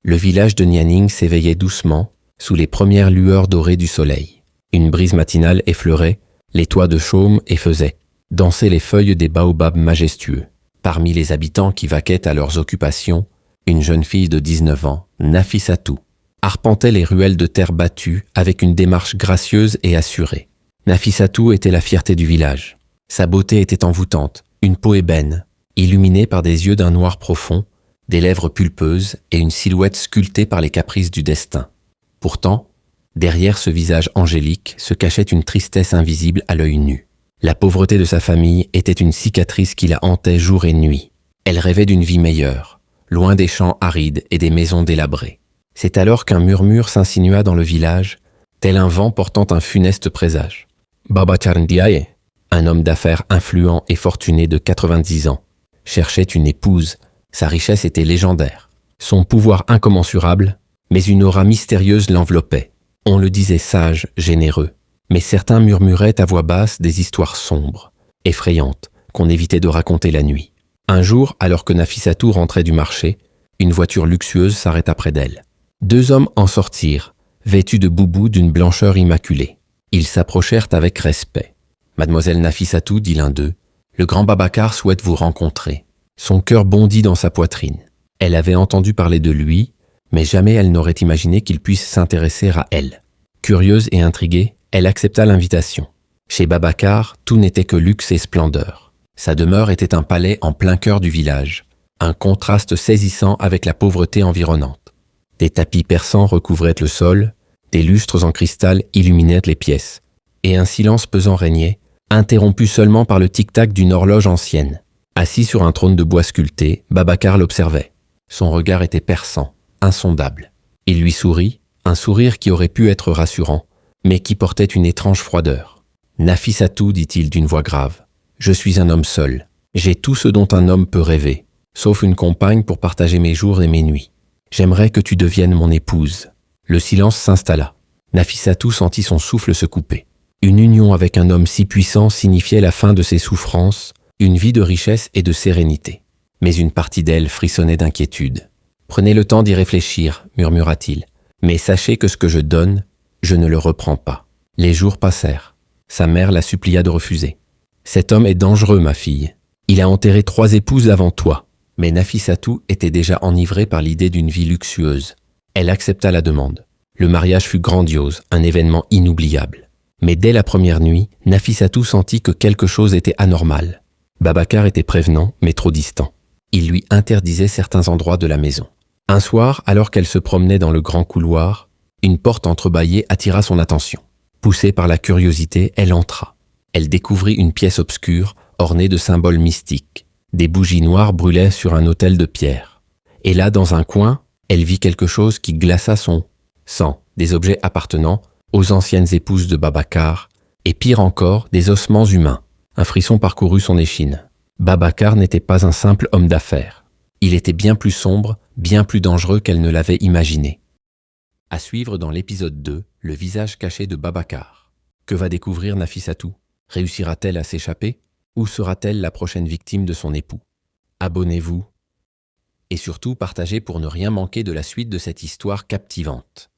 Le village de Nianing s'éveillait doucement sous les premières lueurs dorées du soleil. Une brise matinale effleurait les toits de chaume et faisait danser les feuilles des baobabs majestueux. Parmi les habitants qui vaquaient à leurs occupations, une jeune fille de 19 ans, Nafissatou, arpentait les ruelles de terre battue avec une démarche gracieuse et assurée. Nafissatou était la fierté du village. Sa beauté était envoûtante, une peau ébène, illuminée par des yeux d'un noir profond, des lèvres pulpeuses et une silhouette sculptée par les caprices du destin. Pourtant, derrière ce visage angélique se cachait une tristesse invisible à l'œil nu. La pauvreté de sa famille était une cicatrice qui la hantait jour et nuit. Elle rêvait d'une vie meilleure, loin des champs arides et des maisons délabrées. C'est alors qu'un murmure s'insinua dans le village, tel un vent portant un funeste présage. Baba Ndiaye, un homme d'affaires influent et fortuné de 90 ans, cherchait une épouse. Sa richesse était légendaire, son pouvoir incommensurable, mais une aura mystérieuse l'enveloppait. On le disait sage, généreux, mais certains murmuraient à voix basse des histoires sombres, effrayantes, qu'on évitait de raconter la nuit. Un jour, alors que Nafissatou rentrait du marché, une voiture luxueuse s'arrêta près d'elle. 2 hommes en sortirent, vêtus de boubous d'une blancheur immaculée. Ils s'approchèrent avec respect. « Mademoiselle Nafissatou, dit l'un d'eux, le grand Babacar souhaite vous rencontrer. » Son cœur bondit dans sa poitrine. Elle avait entendu parler de lui, mais jamais elle n'aurait imaginé qu'il puisse s'intéresser à elle. Curieuse et intriguée, elle accepta l'invitation. Chez Babacar, tout n'était que luxe et splendeur. Sa demeure était un palais en plein cœur du village, un contraste saisissant avec la pauvreté environnante. Des tapis persans recouvraient le sol, des lustres en cristal illuminaient les pièces, et un silence pesant régnait, interrompu seulement par le tic-tac d'une horloge ancienne. Assis sur un trône de bois sculpté, Babacar l'observait. Son regard était perçant, insondable. Il lui sourit, un sourire qui aurait pu être rassurant, mais qui portait une étrange froideur. « Nafissatou, dit-il d'une voix grave, je suis un homme seul. J'ai tout ce dont un homme peut rêver, sauf une compagne pour partager mes jours et mes nuits. J'aimerais que tu deviennes mon épouse. » Le silence s'installa. Nafissatou sentit son souffle se couper. Une union avec un homme si puissant signifiait la fin de ses souffrances, une vie de richesse et de sérénité. Mais une partie d'elle frissonnait d'inquiétude. « Prenez le temps d'y réfléchir, murmura-t-il. Mais sachez que ce que je donne, je ne le reprends pas. » Les jours passèrent. Sa mère la supplia de refuser. « Cet homme est dangereux, ma fille. Il a enterré 3 épouses avant toi. » Mais Nafissatou était déjà enivrée par l'idée d'une vie luxueuse. Elle accepta la demande. Le mariage fut grandiose, un événement inoubliable. Mais dès la première nuit, Nafissatou sentit que quelque chose était anormal. Babacar était prévenant, mais trop distant. Il lui interdisait certains endroits de la maison. Un soir, alors qu'elle se promenait dans le grand couloir, une porte entrebâillée attira son attention. Poussée par la curiosité, elle entra. Elle découvrit une pièce obscure, ornée de symboles mystiques. Des bougies noires brûlaient sur un autel de pierre. Et là, dans un coin, elle vit quelque chose qui glaça son sang, des objets appartenant aux anciennes épouses de Babacar, et pire encore, des ossements humains. Un frisson parcourut son échine. Babacar n'était pas un simple homme d'affaires. Il était bien plus sombre, bien plus dangereux qu'elle ne l'avait imaginé. À suivre dans l'épisode 2, le visage caché de Babacar. Que va découvrir Nafissatou? Réussira-t-elle à s'échapper? Ou sera-t-elle la prochaine victime de son époux? Abonnez-vous et surtout partagez pour ne rien manquer de la suite de cette histoire captivante.